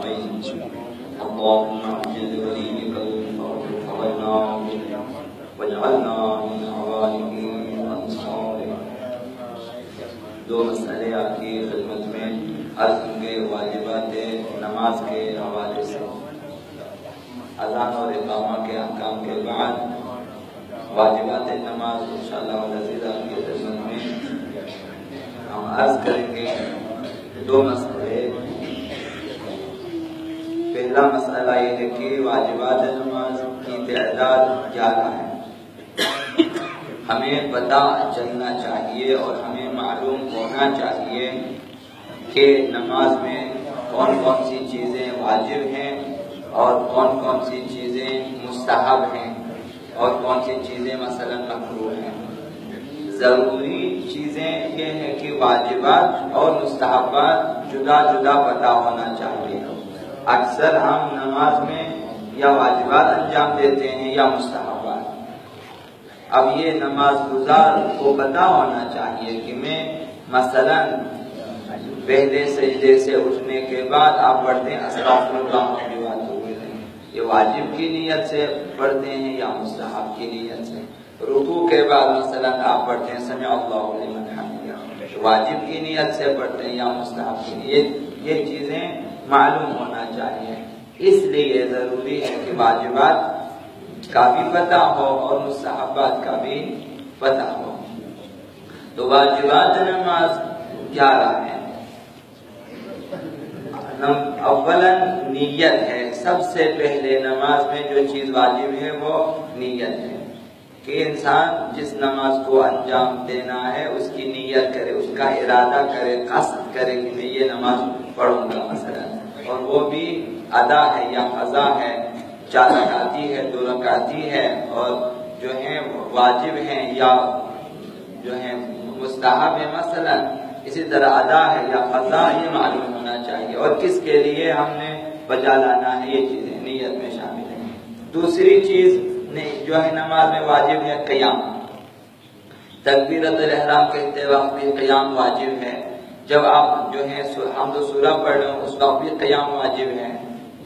قضيت اللهم اعجل وليك الفرج واجعلنا من عوانه وانصاره. دو مسئلے آپ کی خدمت میں عرض کے واجبات نماز کے حوالے سے، اذان اور اقامہ کے احکام کے بعد واجبات نماز انشاءاللہ العزیز آپ کی خدمت میں ہم عرض کریں گے دو مسئلے۔ پہلا مسئلہ یہ ہے کہ واجبات نماز کی تعداد 11 ہے۔ ہمیں پتہ چلنا چاہیے اور ہمیں معلوم ہونا چاہیے کہ نماز میں کون کون سی چیزیں واجب ہیں اور کون کون سی چیزیں مستحب ہیں اور کون سی چیزیں مثلا مکروہ ہیں۔ ضروری چیزیں یہ ہے کہ واجبات اور مستحبات جدا جدا پتہ ہونا چاہیے۔ اکثر ہم نماز میں یا واجبات انجام دیتے ہیں یا مستحبات۔ اب یہ نماز گزار کو پتہ ہونا چاہیے کہ میں مثلا پہلے سجدے سے اٹھنے کے بعد آپ پڑھتے ہیں استغفر اللہ یہ واجب کی نیت سے پڑھتے ہیں یا مستحب کی نیت سے۔ رکوع کے بعد مثلا آپ پڑھتے ہیں سمع اللہ لمن حمدہ واجب کی نیت سے پڑھتے ہیں یا مستحب کی نیت، یہ چیزیں معلوم ہونا چاہیے۔ اس لیے ضروری ہے کہ واجبات کا بھی پتہ ہو اور مستحبات کا بھی پتہ ہو۔ تو واجبات نماز 11 ہیں۔ اولا نیت ہے، سب سے پہلے نماز میں جو چیز واجب ہے وہ نیت ہے کہ انسان جس نماز کو انجام دینا ہے اس کی نیت کرے، اس کا ارادہ کرے، قصد کرے کہ میں یہ نماز پڑھوں گا مثلا، اور وہ بھی ادا ہے یا قضا ہے، 4 رکعتی ہے 2 رکعتی ہے، اور جو ہیں واجب ہیں یا جو ہیں مستحب ہے مثلا، اسی طرح ادا ہے یا قضا، یہ معلوم ہونا چاہیے اور کس کے لیے ہم نے بجا لانا ہے، یہ چیزیں نیت میں شامل ہیں۔ دوسری چیز جو ہے نماز میں واجب ہے قیام۔ تکبیرۃ الاحرام کہتے وقت بھی قیام واجب ہے۔ جب آپ جو ہے حمد و سورہ پڑھ رہے ہوں اس وقت بھی قیام واجب ہے۔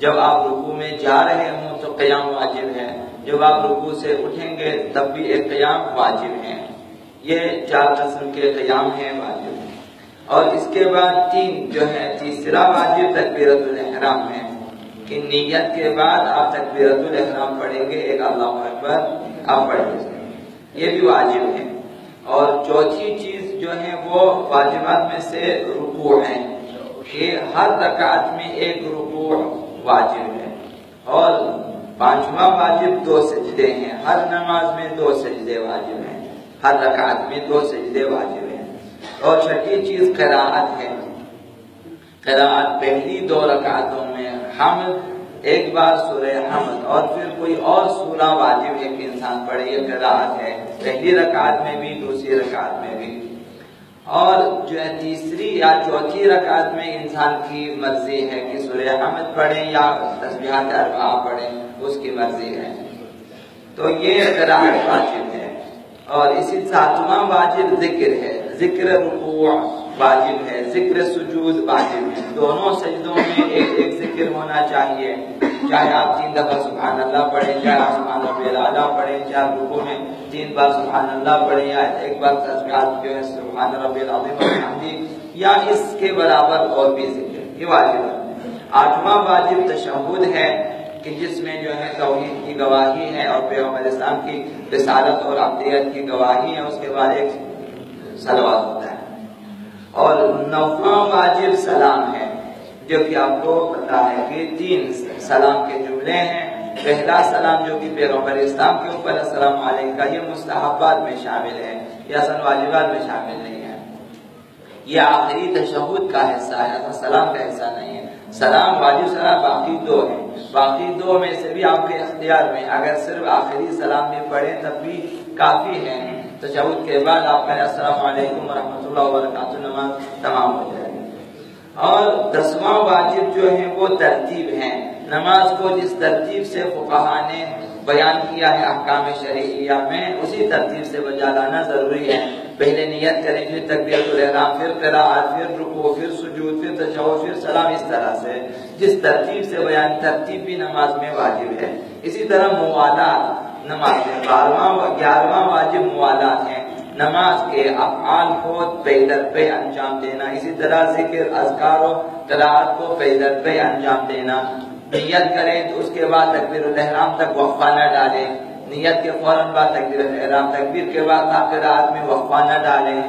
جب آپ رکوع میں جا رہے ہوں تو قیام واجب ہے۔ جب آپ رکوع سے اٹھیں گے تب بھی ایک قیام واجب ہے۔ یہ 4 قسم کے قیام ہیں واجب ہیں۔ اور اس کے بعد تیسرا واجب تکبیرۃ الاحرام ہے کہ نیت کے بعد آپ تکبیرۃ الاحرام پڑھیں گے، ایک اللہ اکبر آپ پڑھیں گے، یہ بھی واجب ہے۔ اور چوتھی چیز جو ہے وہ واجبات میں سے رکوع ہے کہ ہر رکعت میں ایک رکوع واجب ہے۔ اور 5واں واجب 2 سجدے ہیں، ہر نماز میں 2 سجدے واجب ہیں، ہر رکعت میں 2 سجدے واجب ہیں۔ اور چھٹی چیز قراءت ہے۔ قراءت پہلی 2 رکعتوں میں حمد، ایک بار سورہ حمد اور پھر کوئی اور سورہ واجب ہے کہ انسان پڑھے، یہ قراءت ہے، پہلی رکعت میں بھی دوسری رکعت میں بھی۔ اور جو ہے تیسری یا چوتھی رکعت میں انسان کی مرضی ہے کہ سورہ حمد پڑھیں یا تسبیحات 4 پڑھیں، اس کی مرضی ہے۔ تو یہ قراءت واجب ہے۔ اور اسی 7واں واجب ذکر ہے، ذکر رکوع واجب ہے، ذکر سجود واجب ہے۔ دونوں سجدوں میں ایک ذکر ہونا چاہیے، چاہے آپ 3 دفعہ سبحان اللہ پڑھیں، چاہے آپ سبحان ربی الاعلیٰ پڑھیں، چاہے آپ رکوع میں 3 بار سبحان اللہ پڑھیں یا 1 بار تسبیحات جو ہے سبحان ربی العظیم وبحمدہ یا اس کے برابر اور بھی ذکر، یہ واجب ہے۔ 8واں واجب تشہد ہے کہ جس میں جو ہے توحید کی گواہی ہے اور پیغمبر اسلام کی رسالت اور عبدیت کی گواہی ہے، اس کے بعد ایک صلوات ہوتا ہے۔ اور 9واں واجب سلام ہے، جو کہ آپ کو پتا ہے کہ 3 سلام کے جملے ہیں۔ پہلا سلام جو کہ پیغمبر اسلام کے اوپر السلام علیکم کا، یہ مستحبات میں شامل ہے، یہ اصل واجبات میں شامل نہیں ہے، یہ آخری تشہد کا حصہ ہے، اصل سلام کا حصہ نہیں ہے۔ سلام واجب سلام باقی 2 ہیں، باقی 2 میں سے بھی آپ کے اختیار میں، اگر صرف آخری سلام میں پڑھیں تب بھی کافی ہے۔ تشہد کے بعد آپ کہیں السلام علیکم ورحمۃ اللہ وبرکاتہ، نماز تمام ہو جائے گی۔ اور 10واں واجب جو ہے وہ ترتیب ہے، نماز کو جس ترتیب سے فقہاء نے بیان کیا ہے احکام شرعیہ میں، اسی ترتیب سے بجا لانا ضروری ہے۔ پہلے نیت کریں، پھر تکبیرۃ الاحرام، پھر قراءت، پھر رکوع، پھر سجود، پھر تشہد، پھر سلام، اس طرح سے جس ترتیب سے بیان، ترتیب بھی نماز میں واجب ہے۔ اسی طرح موالات نماز میں 12واں و 11واں واجب موالات ہیں، نماز کے افعال کو پے در پہ انجام دینا، اسی طرح ذکر، اذکار و قراءت کو پے در پہ انجام دینا۔ نیت کریں تو اس کے بعد تکبیر الاحرام تک وقفہ نہ ڈالیں، نیت کے فوراً بعد تکبیر الاحرام، تکبیر کے بعد آپ قراءت میں وقفہ نہ ڈالیں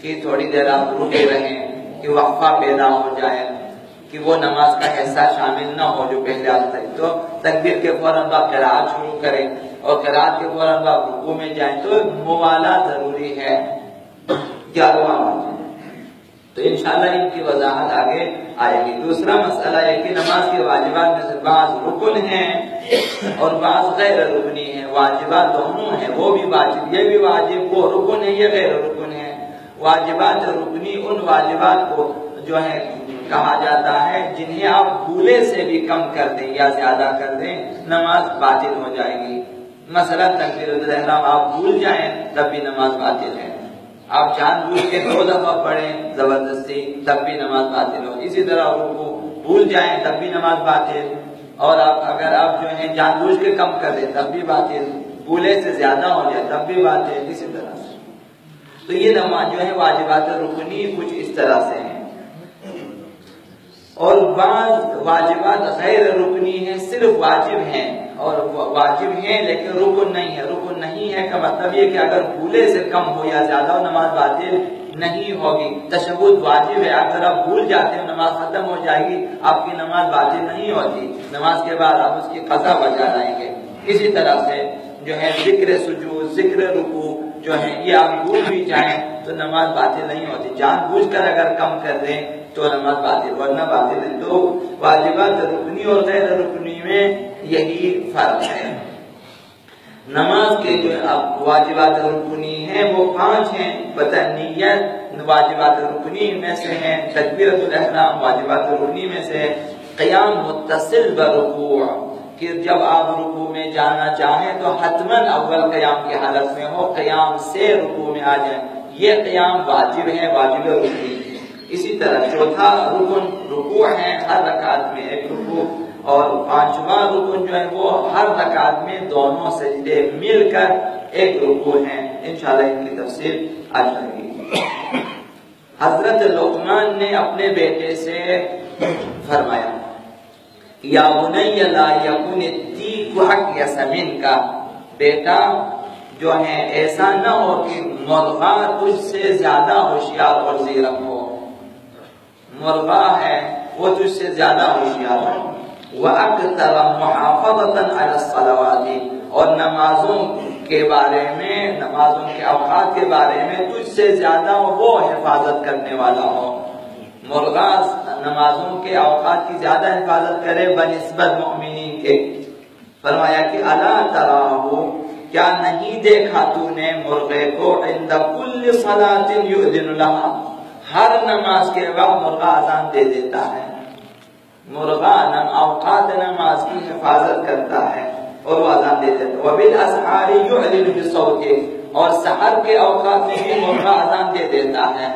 کہ تھوڑی دیر آپ رکے رہیں، کہ وقفہ پیدا ہو جائے، کہ وہ نماز کا حصہ شامل نہ ہو جو پہلے آتا ہے۔ تو تکبیر کے فوراً بعد قراءت شروع کریں اور قراءت کے فوراً بعد رکوع میں جائیں، تو موالات ضروری ہے 11واں واجب۔ تو انشاءاللہ ان کی وضاحت آگے آئے گی۔ دوسرا مسئلہ ہے کہ نماز کے واجبات میں سے بعض رکن ہیں اور بعض غیر رکنی ہیں۔ واجبات دونوں ہیں، وہ بھی واجب، یہ بھی واجب، وہ رکن ہے، یہ غیر رکن ہے۔ واجبات رکنی ان واجبات کو جو ہے کہا جاتا ہے جنہیں آپ بھولے سے بھی کم کر دیں یا زیادہ کر دیں نماز باطل ہو جائے گی۔ مثلا تکبیر الاحرام آپ بھول جائیں تب بھی نماز باطل ہے، آپ جان بوجھ کے 2 دفعہ پڑھیں زبردستی تب بھی نماز باطل ہو۔ اسی طرح رکوع بھول جائیں تب بھی نماز باطل، اور اگر آپ جو ہے جان بوجھ کے کم کر دیں تب بھی باطل، بھولے سے زیادہ ہو جائے تب بھی باطل، اسی طرح سے۔ تو یہ نماز جو ہے واجبات رکنی کچھ اس طرح سے ہیں، اور بعض واجبات غیر رکنی ہیں، صرف واجب ہیں اور واجب ہیں لیکن رکن نہیں ہے۔ رکن نہیں ہے کا مطلب یہ کہ اگر بھولے سے کم ہو یا زیادہ ہو نماز باطل نہیں ہوگی۔ تشہد واجب ہے، اگر آپ بھول جاتے ہیں نماز ختم ہو جائے گی، آپ کی نماز باطل نہیں ہوتی، نماز کے بعد آپ اس کی قضا بجا لائیں گے۔ اسی طرح سے جو ہے ذکر سجود، ذکر رکوع جو ہے یہ آپ بھول بھی جائیں تو نماز باطل نہیں ہوتی، جان بوجھ کر اگر کم کر دیں تو نماز باطل، ورنہ باطل ہے۔ تو واجبات رکنی اور غیر رکنی میں یہی فرق ہے۔ نماز کے جو اب واجبات رکنی ہیں وہ 5 ہیں، نیت واجبات رکنی میں سے ہے، تکبیرۃ الاحرام واجبات رکنی میں سے، قیام متصل برکوع کہ جب آپ رکوع میں جانا چاہیں تو حتماً اول قیام کی حالت میں ہو، قیام سے رکوع میں آ جائیں، یہ قیام واجب ہے، واجب رکنی۔ اسی طرح چوتھا رکن رکوع ہے، ہر رکعت میں ایک رکوع، اور 5واں رکن جو ہے وہ ہر رکعت میں دونوں سجدے مل کر ایک رکوع ہیں۔ انشاءاللہ ان کی تفصیل آ جائے گی۔ حضرت لقمان نے اپنے بیٹے سے فرمایا یا بنی لا یکن التیک حق یسمن کا، بیٹا جو ہے ایسا نہ ہو کہ مرغا تجھ سے زیادہ ہوشیار اور زیرک ہو، مرغا ہے وہ تجھ سے زیادہ ہوشیار ہو، وَأَكْثَرَ مُحَافَظَةً عَلَى الصَّلَوَاتِ، اور نمازوں کے بارے میں، نمازوں کے اوقات کے بارے میں تجھ سے زیادہ وہ حفاظت کرنے والا ہو۔ مرغا نمازوں کے اوقات کی زیادہ حفاظت کرے بنسبت مؤمنین کے۔ فرمایا کہ الا تراہ، کیا نہیں دیکھا تو نے مرغے کو عند کل صلاۃ یؤذن لها، ہر نماز کے وقت مرغا اذان دے دیتا ہے، مرغا اوقات نماز کی حفاظت کرتا ہے اور وہ اذان دے دیتا ہے۔ وبالاسحار یعلن بصوته، اور سحر کے اوقات میں بھی مرغا اذان دے دیتا ہے،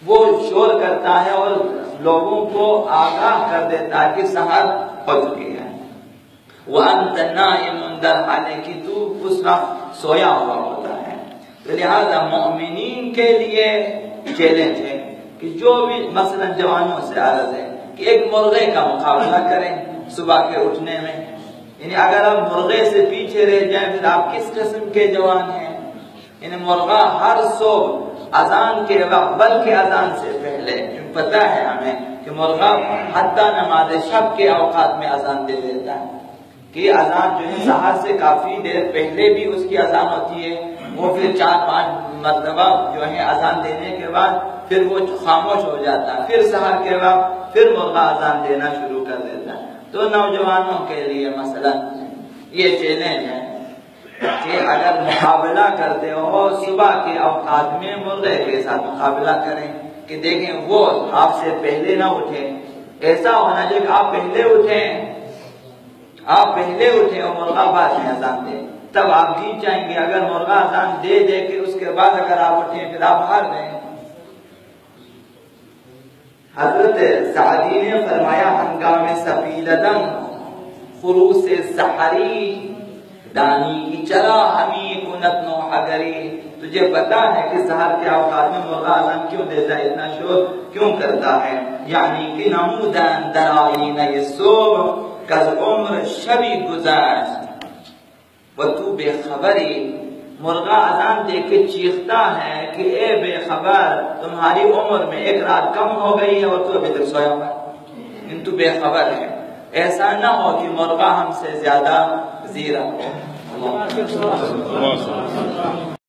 وہ شور کرتا ہے اور لوگوں کو آگاہ کر دیتا ہے کہ سحر ہو چکی ہے۔ وَأَنْتَ نَائِمٌ، در حالے کہ تو اس وقت سویا ہوا ہوتا ہے۔ تو لہذا مومنین کے لیے چیلنج ہے کہ جو بھی مثلا جوانوں سے عرض ہے کہ ایک مرغے کا مقابلہ کریں صبح کے اٹھنے میں، یعنی اگر آپ مرغے سے پیچھے رہ جائیں پھر آپ کس قسم کے جوان ہیں؟ یعنی مرغا ہر صبح اذان کے وقت بلکہ اذان سے پہلے، پتہ ہے ہمیں کہ مرغا حتیٰ نماز شب کے اوقات میں اذان دے دیتا ہے، کہ اذان جو ہے سحر سے کافی دیر پہلے بھی اس کی اذان ہوتی ہے، وہ پھر 4-5 مرتبہ جو ہے اذان دینے کے بعد پھر وہ خاموش ہو جاتا ہے، پھر سحر کے وقت پھر مرغا اذان دینا شروع کر دیتا ہے۔ تو نوجوانوں کے لیے مثلا یہ چیلنج ہے کہ اگر مقابلہ کرتے ہو صبح کے اوقات میں مرغے کے ساتھ مقابلہ کریں کہ دیکھیں وہ آپ سے پہلے نہ اٹھیں، ایسا ہونا چاہیے کہ آپ پہلے اٹھیں اور مرغا بعد میں اذان دے، تب آپ جیت جائیں گے۔ اگر مرغا اذان دے کے اس کے بعد اگر آپ اٹھیں پھر آپ ہار گئے. حضرت سعدی نے فرمایا ہنگام سفیلدم خروس سحری دانی کی چلا ہمی کنت نو حگری. تجھے پتا ہے کہ سحر کے اوقات میں مرغا اذان کیوں دیتا ہے, اتنا شور کیوں کرتا ہے؟ یعنی کہ نمودن در آیینه صبح کز عمر شبی گذشت و تو بے خبری. مرغا اذان دے کے چیختا ہے کہ اے بے خبر تمہاری عمر میں ایک رات کم ہو گئی ہے اور تو ابھی تک سویا ہوا ہے, تو بے خبر ہے. ایسا نہ ہو کہ مرغا ہم سے زیادہ زیرہ ہو.